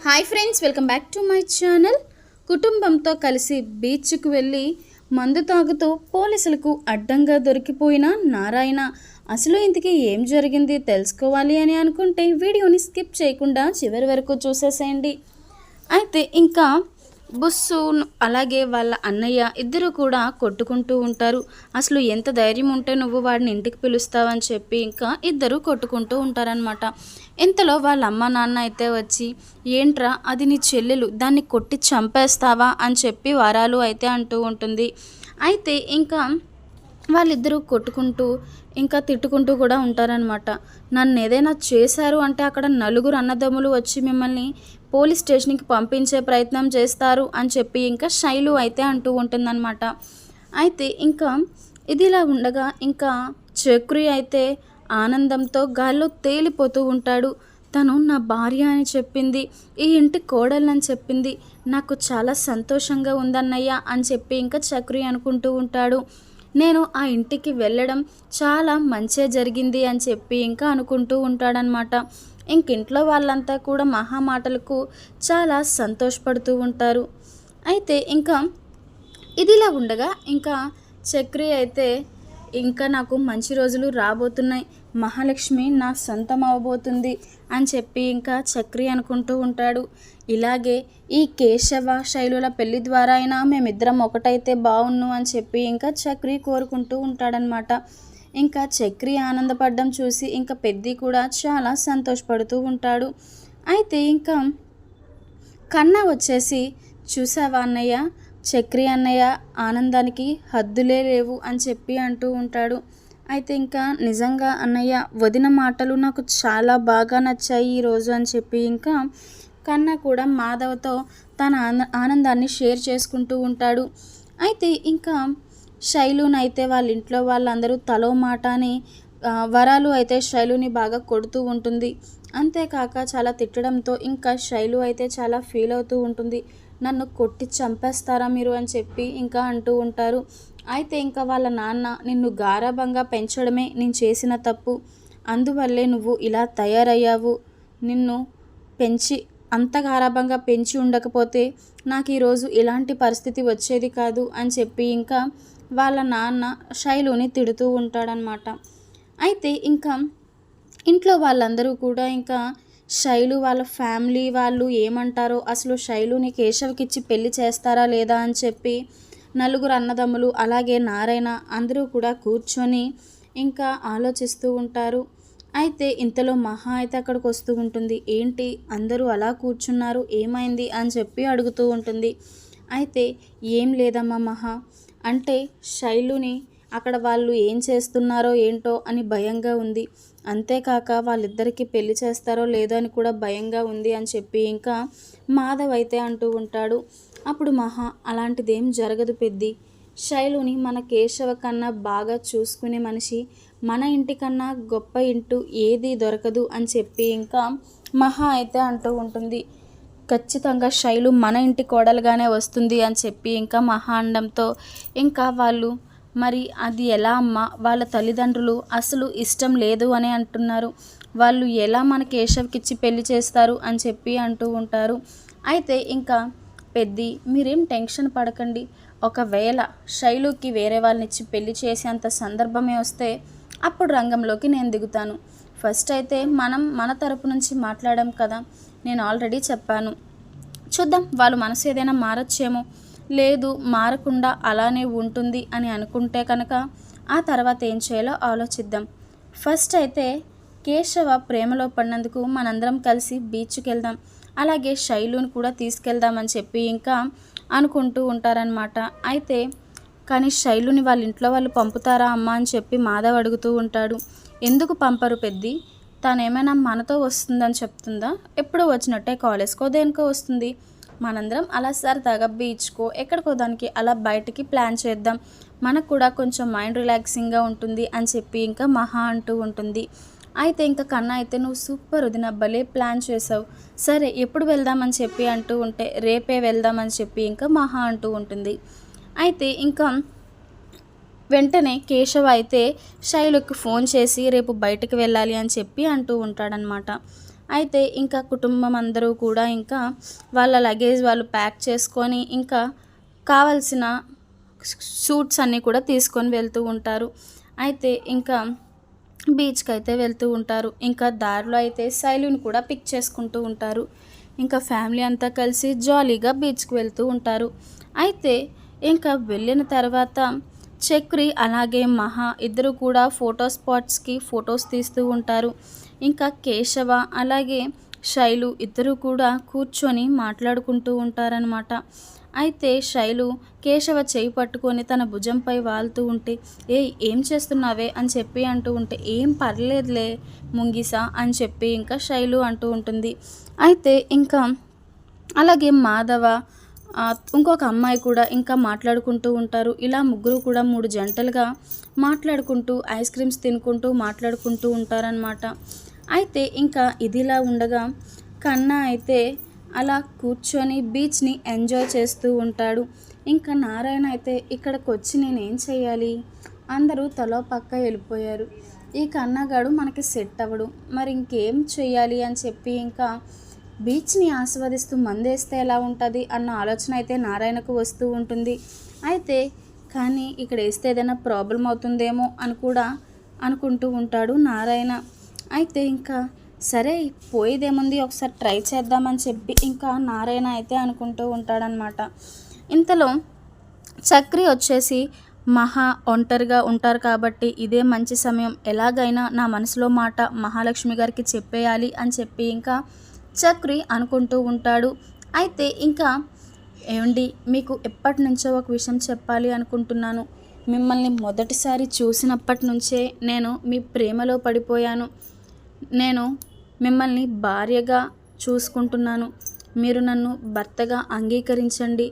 Hi friends, welcome back to my channel. కుటుంబంతో కలిసి బీచ్కు వెళ్ళి మందు తాగుతూ పోలీసులకు అడ్డంగా దొరికిపోయిన నారాయణ అసలు ఇంతకీ ఏం జరిగింది తెలుసుకోవాలి అని అనుకుంటే వీడియోని స్కిప్ చేయకుండా చివరి వరకు చూసేసేయండి. అయితే ఇంకా బుస్సు అలాగే వాళ్ళ అన్నయ్య ఇద్దరు కూడా కొట్టుకుంటూ ఉంటారు. అసలు ఎంత ధైర్యం ఉంటే నువ్వు వాడిని ఇంటికి పిలుస్తావని చెప్పి ఇంకా ఇద్దరు కొట్టుకుంటూ ఉంటారనమాట. ఇంతలో వాళ్ళ అమ్మ నాన్న అయితే వచ్చి, ఏంట్రా అది నీ చెల్లెలు, దాన్ని కొట్టి చంపేస్తావా అని చెప్పి వరాలు అయితే అంటూ ఉంటుంది. అయితే ఇంకా వాళ్ళిద్దరూ కొట్టుకుంటూ ఇంకా తిట్టుకుంటూ కూడా ఉంటారనమాట. నన్ను ఏదైనా చేశారు అంటే అక్కడ నలుగురు అన్నదమ్ములు వచ్చి మిమ్మల్ని పోలీస్ స్టేషన్కి పంపించే ప్రయత్నం చేస్తారు అని చెప్పి ఇంకా శైలు అయితే అంటూ ఉంటుందన్నమాట. అయితే ఇంకా ఇదిలా ఉండగా ఇంకా చక్రి అయితే ఆనందంతో గాల్లో తేలిపోతూ ఉంటాడు. తను నా భార్య అని చెప్పింది, ఈ ఇంటి కోడలని చెప్పింది, నాకు చాలా సంతోషంగా ఉందన్నయ్య అని చెప్పి ఇంకా చక్రి అనుకుంటూ ఉంటాడు. నేను ఆ ఇంటికి వెళ్ళడం చాలా మంచిగా జరిగింది అని చెప్పి ఇంకా అనుకుంటూ ఉంటాడనమాట. ఇంకింట్లో వాళ్ళంతా కూడా మహామాటలకు చాలా సంతోషపడుతూ ఉంటారు. అయితే ఇంకా ఇదిలా ఉండగా ఇంకా చక్రి అయితే ఇంకా నాకు మంచి రోజులు రాబోతున్నాయి, మహాలక్ష్మి నా సొంతం అవ్వబోతుంది అని చెప్పి ఇంకా చక్రి అనుకుంటూ ఉంటాడు. ఇలాగే ఈ కేశవ శైలుల పెళ్లి ద్వారా అయినా మేమిద్దరం ఒకటైతే బాగున్ను అని చెప్పి ఇంకా చక్రి కోరుకుంటూ ఉంటాడనమాట. ఇంకా చక్రి ఆనందపడడం చూసి ఇంకా పెద్ది కూడా చాలా సంతోషపడుతూ ఉంటాడు. అయితే ఇంకా కన్నా వచ్చేసి, చూసావా అన్నయ్య, చక్రి అన్నయ్య ఆనందానికి హద్దులే లేవు అని చెప్పి అంటూ ఉంటాడు. అయితే ఇంకా నిజంగా అన్నయ్య వదిన మాటలు నాకు చాలా బాగా నచ్చాయి ఈరోజు అని చెప్పి ఇంకా కన్నా కూడా మాధవ్తో తన ఆనందాన్ని షేర్ చేసుకుంటూ ఉంటాడు. అయితే ఇంకా శైలునైతే వాళ్ళ ఇంట్లో వాళ్ళందరూ తలో మాట అని వరాలు అయితే శైలుని బాగా కొడుతూ ఉంటుంది. అంతేకాక చాలా తిట్టడంతో ఇంకా శైలు అయితే చాలా ఫీల్ అవుతూ ఉంటుంది. నన్ను కొట్టి చంపేస్తారా మీరు అని చెప్పి ఇంకా అంటూ ఉంటారు. అయితే ఇంకా వాళ్ళ నాన్న, నిన్ను గారాబంగా పెంచడమే నేను చేసిన తప్పు, అందువల్లే నువ్వు ఇలా తయారయ్యావు, నిన్ను పెంచి అంత గారాబంగా పెంచి ఉండకపోతే నాకు ఈరోజు ఇలాంటి పరిస్థితి వచ్చేది కాదు అని చెప్పి ఇంకా వాళ్ళ నాన్న శైలుని తిడుతూ ఉంటాడనమాట. అయితే ఇంకా ఇంట్లో వాళ్ళందరూ కూడా ఇంకా శైలు వాళ్ళ ఫ్యామిలీ వాళ్ళు ఏమంటారో, అసలు శైలుని కేశవ్కి ఇచ్చి పెళ్లి చేస్తారా లేదా అని చెప్పి నలుగురు అన్నదమ్ములు అలాగే నారాయణ అందరూ కూడా కూర్చొని ఇంకా ఆలోచిస్తూ ఉంటారు. అయితే ఇంతలో మహా అయితే అక్కడికి వస్తూ ఉంటుంది. ఏంటి అందరూ అలా కూర్చున్నారు, ఏమైంది అని చెప్పి అడుగుతూ ఉంటుంది. అయితే ఏం లేదమ్మా మహా, అంటే శైలుని అక్కడ వాళ్ళు ఏం చేస్తున్నారో ఏంటో అని భయంగా ఉంది, అంతేకాక వాళ్ళిద్దరికీ పెళ్లి చేస్తారో లేదో అని కూడా భయంగా ఉంది అని చెప్పి ఇంకా మాధవ్ అయితే అంటూ ఉంటాడు. అప్పుడు మహా, అలాంటిదేం జరగదు పెద్ది, శైలుని మన కేశవ కన్నా బాగా చూసుకునే మనిషి మన ఇంటికన్నా గొప్ప ఇంటూ ఏది దొరకదు అని చెప్పి ఇంకా మహా అయితే అంటూ ఉంటుంది. ఖచ్చితంగా శైలు మన ఇంటి కోడలుగానే వస్తుంది అని చెప్పి ఇంకా మహా అండంతో ఇంకా వాళ్ళు, మరి అది ఎలా అమ్మ, వాళ్ళ తల్లిదండ్రులు అసలు ఇష్టం లేదు అని అంటున్నారు, వాళ్ళు ఎలా మన కేశవ్కిచ్చి పెళ్లి చేస్తారు అని చెప్పి అంటూ ఉంటారు. అయితే ఇంకా పెద్ది, మీరేం టెన్షన్ పడకండి, ఒకవేళ శైలుకి వేరే వాళ్ళనిచ్చి పెళ్లి చేసేంత సందర్భమే వస్తే అప్పుడు రంగంలోకి నేను దిగుతాను. ఫస్ట్ అయితే మనం మన తరపు నుంచి మాట్లాడాం కదా, నేను ఆల్రెడీ చెప్పాను, చూద్దాం వాళ్ళ మనసు ఏదైనా మారచ్చేమో, లేదు మారకుండా అలానే ఉంటుంది అని అనుకుంటే కనుక ఆ తర్వాత ఏం చేయాలో ఆలోచిద్దాం. ఫస్ట్ అయితే కేశవ ప్రేమలో పడినందుకు మనందరం కలిసి బీచ్కి వెళ్దాం, అలాగే శైలుని కూడా తీసుకెళ్దామని చెప్పి ఇంకా అనుకుంటూ ఉంటారనమాట. అయితే కానీ శైలుని వాళ్ళ ఇంట్లో వాళ్ళు పంపుతారా అమ్మ అని చెప్పి మాధవ్ అడుగుతూ ఉంటాడు. ఎందుకు పంపరు పెద్ది, తనేమైనా మనతో వస్తుందని చెప్తుందా, ఎప్పుడో వచ్చినట్టే కాలేజ్కో దేనికో వస్తుంది, మనందరం అలా సరదాగా బీచ్కో ఎక్కడికో దానికి అలా బయటికి ప్లాన్ చేద్దాం, మనకు కూడా కొంచెం మైండ్ రిలాక్సింగ్గా ఉంటుంది అని చెప్పి ఇంకా మహా అంటూ ఉంటుంది. అయితే ఇంకా కన్నా అయితే, నువ్వు సూపర్ వదిన, భలే ప్లాన్ చేసావు, సరే ఎప్పుడు వెళ్దామని చెప్పి అంటూ ఉంటే రేపే వెళ్దామని చెప్పి ఇంకా మహా అంటూ ఉంటుంది. అయితే ఇంకా వెంటనే కేశవ అయితే శైలుకి ఫోన్ చేసి రేపు బయటకు వెళ్ళాలి అని చెప్పి అంటూ ఉంటాడనమాట. అయితే ఇంకా కుటుంబం అందరూ కూడా ఇంకా వాళ్ళ లగేజ్ వాళ్ళు ప్యాక్ చేసుకొని ఇంకా కావాల్సిన సూట్స్ అన్నీ కూడా తీసుకొని వెళ్తూ ఉంటారు. అయితే ఇంకా బీచ్‌కి అయితే వెళ్తూ ఉంటారు. ఇంకా దారిలో అయితే శైలుని కూడా పిక్ చేసుకుంటూ ఉంటారు. ఇంకా ఫ్యామిలీ అంతా కలిసి జాలీగా బీచ్‌కి వెళ్తూ ఉంటారు. అయితే ఇంకా వెళ్ళిన తర్వాత చక్రి అలాగే మహా ఇద్దరు కూడా ఫోటో స్పాట్స్‌కి ఫొటోస్ తీస్తూ ఉంటారు. ఇంకా కేశవ అలాగే శైలు ఇద్దరు కూడా కూర్చొని మాట్లాడుకుంటూ ఉంటారనమాట. అయితే శైలు కేశవ చేయి పట్టుకొని తన భుజంపై వాలుతూ ఉంటే, ఏయ్ ఏం చేస్తున్నావే అని చెప్పి అంటూ ఉంటే, ఏం పర్లేదులే ముంగిసా అని చెప్పి ఇంకా శైలు అంటూ ఉంటుంది. అయితే ఇంకా అలాగే మాధవ ఇంకొక అమ్మాయి కూడా ఇంకా మాట్లాడుకుంటూ ఉంటారు. ఇలా ముగ్గురు కూడా 3 జంటలుగా మాట్లాడుకుంటూ ఐస్ క్రీమ్స్ తినుకుంటూ మాట్లాడుకుంటూ ఉంటారనమాట. అయితే ఇంకా ఇదిలా ఉండగా కన్నా అయితే అలా కూర్చొని బీచ్‌ని ఎంజాయ్ చేస్తూ ఉంటాడు. ఇంకా నారాయణ అయితే ఇక్కడికొచ్చి నేనేం చేయాలి? అందరూ తలో పక్క వెళ్ళిపోయారు. ఈ కన్నగాడు మనకి సెట్ అవ్వడు. మరి ఇంకేం చేయాలి అని చెప్పి ఇంకా బీచ్‌ని ఆస్వాదిస్తూ మందేస్తే ఎలా ఉంటది అన్న ఆలోచన అయితే నారాయణకు వస్తూ ఉంటుంది. అయితే కానీ ఇక్కడేస్తే ఏదైనా ప్రాబ్లమ్ అవుతుందేమో అని కూడా అనుకుంటూ ఉంటాడు నారాయణ. అయితే ఇంకా సరే పోయేదేముంది ఒకసారి ట్రై చేద్దామని చెప్పి ఇంకా నారాయణ అయితే అనుకుంటూ ఉంటాడనమాట. ఇంతలో చక్రి వచ్చేసి మహా ఒంటరిగా ఉంటారు కాబట్టి ఇదే మంచి సమయం, ఎలాగైనా నా మనసులో మాట మహాలక్ష్మి గారికి చెప్పేయాలి అని చెప్పి ఇంకా చక్రి అనుకుంటూ ఉంటాడు. అయితే ఇంకా ఏమండి మీకు ఎప్పటి నుంచో ఒక విషయం చెప్పాలి అనుకుంటున్నాను. మిమ్మల్ని మొదటిసారి చూసినప్పటి నుంచే నేను మీ ప్రేమలో పడిపోయాను. నేను మిమ్మల్ని భార్యగా చూసుకుంటున్నాను. మీరు నన్ను భర్తగా అంగీకరించండి.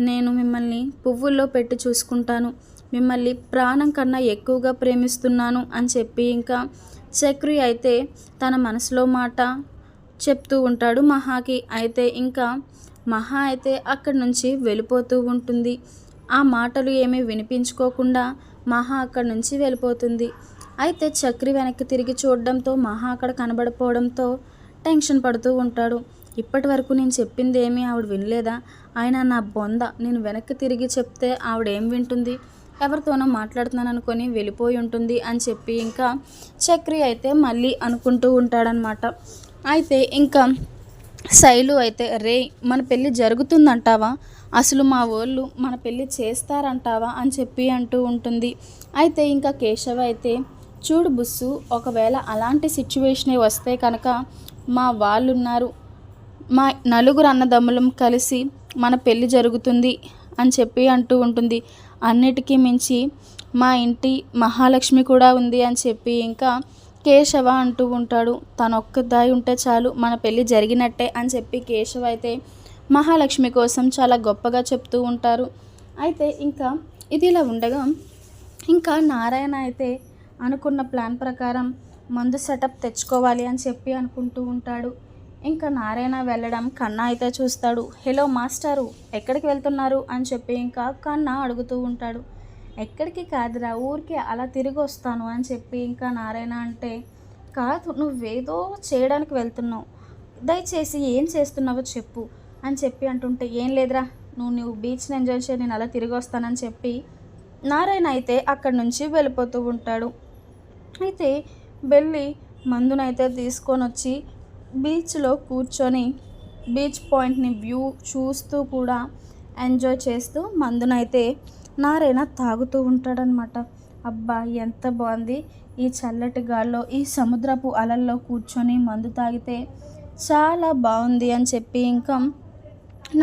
నేను మిమ్మల్ని పువ్వుల్లో పెట్టి చూసుకుంటాను. మిమ్మల్ని ప్రాణం కన్నా ఎక్కువగా ప్రేమిస్తున్నాను అని చెప్పి ఇంకా చక్రి అయితే తన మనసులో మాట చెప్తూ ఉంటాడు మహాకి. అయితే ఇంకా మహా అయితే అక్కడి నుంచి వెళ్ళిపోతూ ఉంటుంది. ఆ మాటలు ఏమీ వినిపించుకోకుండా మహా అక్కడి నుంచి వెళ్ళిపోతుంది. అయితే చక్రి వెనక్కి తిరిగి చూడడంతో మహా అక్కడ కనబడిపోవడంతో టెన్షన్ పడుతూ ఉంటాడు. ఇప్పటి వరకు నేను చెప్పింది ఏమీ ఆవిడ వినలేదా? ఆయన నా బొంద, నేను వెనక్కి తిరిగి చెప్తే ఆవిడ ఏం వింటుంది? ఎవరితోనో మాట్లాడుతున్నాను అనుకొని వెళ్ళిపోయి ఉంటుంది అని చెప్పి ఇంకా చక్రి అయితే మళ్ళీ అనుకుంటూ ఉంటాడనమాట. అయితే ఇంకా శైలు అయితే రే మన పెళ్ళి జరుగుతుందంటావా? అసలు మా వాళ్ళు మన పెళ్ళి చేస్తారంటావా అని చెప్పి అంటూ ఉంటుంది. అయితే ఇంకా కేశవ అయితే చూడు బుస్సు, ఒకవేళ అలాంటి సిచ్యువేషనే వస్తే కనుక మా వాళ్ళున్నారు, మా నలుగురు అన్నదమ్ములం కలిసి మన పెళ్ళి జరుగుతుంది అని చెప్పి అంటూ ఉంటుంది. అన్నిటికీ మించి మా ఇంటి మహాలక్ష్మి కూడా ఉంది అని చెప్పి ఇంకా కేశవ అంటూ ఉంటాడు. తనొక్కదాయి ఉంటే చాలు మన పెళ్ళి జరిగినట్టే అని చెప్పి కేశవ అయితే మహాలక్ష్మి కోసం చాలా గొప్పగా చెప్తూ ఉంటారు. అయితే ఇంకా ఇది ఇలా ఉండగా ఇంకా నారాయణ అయితే అనుకున్న ప్లాన్ ప్రకారం మందు సెటప్ తెచ్చుకోవాలి అని చెప్పి అనుకుంటూ ఉంటాడు. ఇంకా నారాయణ వెళ్ళడం కన్నా అయితే చూస్తాడు. హలో మాస్టారు, ఎక్కడికి వెళ్తున్నారు అని చెప్పి ఇంకా కన్నా అడుగుతూ ఉంటాడు. ఎక్కడికి కాదురా, ఊరికే అలా తిరిగి వస్తాను అని చెప్పి ఇంకా నారాయణ అంటే, కాదు నువ్వేదో చేయడానికి వెళ్తున్నావు, దయచేసి ఏం చేస్తున్నావో చెప్పు అని చెప్పి అంటుంటే, ఏం లేదురా నువ్వు బీచ్ని ఎంజాయ్ చేయి, నేను అలా తిరిగి వస్తానని చెప్పి నారాయణ అయితే అక్కడి నుంచి వెళ్ళిపోతూ ఉంటాడు. అయితే వెళ్ళి మందునైతే తీసుకొని వచ్చి బీచ్లో కూర్చొని బీచ్ పాయింట్ని వ్యూ చూస్తూ కూడా ఎంజాయ్ చేస్తూ మందునైతే నారాయణ తాగుతూ ఉంటాడనమాట. అబ్బా ఎంత బాగుంది, ఈ చల్లటి గాల్లో ఈ సముద్రపు అలల్లో కూర్చొని మందు తాగితే చాలా బాగుంది అని చెప్పి ఇంకా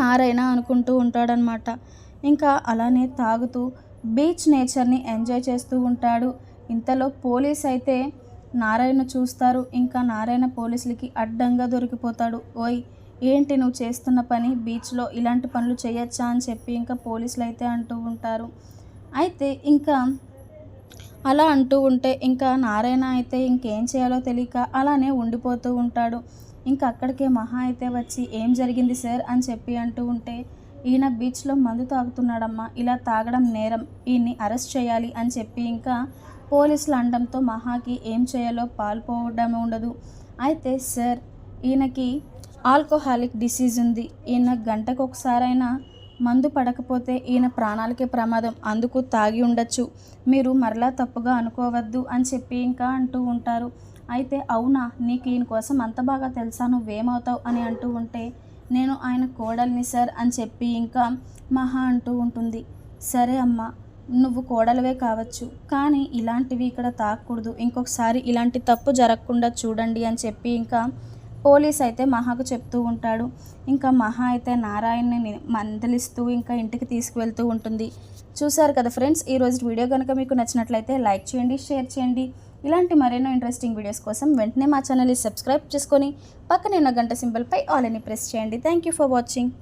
నారాయణ అనుకుంటూ ఉంటాడనమాట. ఇంకా అలానే తాగుతూ బీచ్ నేచర్ని ఎంజాయ్ చేస్తూ ఉంటాడు. ఇంతలో పోలీస్ అయితే నారాయణ చూస్తారు. ఇంకా నారాయణ పోలీసులకి అడ్డంగా దొరికిపోతాడు. ఓయ్ ఏంటి నువ్వు చేస్తున్న పని, బీచ్లో ఇలాంటి పనులు చేయొచ్చా అని చెప్పి ఇంకా పోలీసులు అయితే అంటూ ఉంటారు. అయితే ఇంకా అలా అంటూ ఉంటే ఇంకా నారాయణ అయితే ఇంకేం చేయాలో తెలియక అలానే ఉండిపోతూ ఉంటాడు. ఇంకా అక్కడికే మహా అయితే వచ్చి ఏం జరిగింది సార్ అని చెప్పి అంటూ ఉంటే, ఈయన బీచ్లో మందు తాగుతున్నాడమ్మా, ఇలా తాగడం నేరం, ఈయన్ని అరెస్ట్ చేయాలి అని చెప్పి ఇంకా పోలీసులు అనడంతో మహాకి ఏం చేయాలో పాల్పోవడం ఉండదు. అయితే సార్ ఈయనకి ఆల్కహాలిక్ డిసీజ్ ఉంది, ఈయన గంటకు ఒకసారైనా మందు పడకపోతే ఈయన ప్రాణాలకే ప్రమాదం, అందుకు తాగి ఉండొచ్చు, మీరు మరలా తప్పుగా అనుకోవద్దు అని చెప్పి ఇంకా అంటూ ఉంటారు. అయితే అవునా, నీకు ఈయన కోసం అంత బాగా తెలుసా, నువ్వేమవుతావు అని అంటూ ఉంటే, నేను ఆయన కోడల్ని సార్ అని చెప్పి ఇంకా మహా అంటూ ఉంటుంది. సరే అమ్మ, నువ్వు కోడలవే కావచ్చు, కానీ ఇలాంటివి ఇక్కడ తాకూడదు, ఇంకొకసారి ఇలాంటి తప్పు జరగకుండా చూడండి అని చెప్పి ఇంకా పోలీస్ అయితే మహాకు చెప్తూ ఉంటాడు. ఇంకా మహా అయితే నారాయణని మందలిస్తూ ఇంకా ఇంటికి తీసుకువెళ్తూ ఉంటుంది. చూసారు కదా ఫ్రెండ్స్, ఈరోజు వీడియో కనుక మీకు నచ్చినట్లయితే లైక్ చేయండి, షేర్ చేయండి. ఇలాంటి మరెన్నో ఇంట్రెస్టింగ్ వీడియోస్ కోసం వెంటనే మా ఛానల్ని సబ్స్క్రైబ్ చేసుకొని పక్కనే ఉన్న గంట సింబల్పై ఆల్ అని ప్రెస్ చేయండి. Thank you for watching.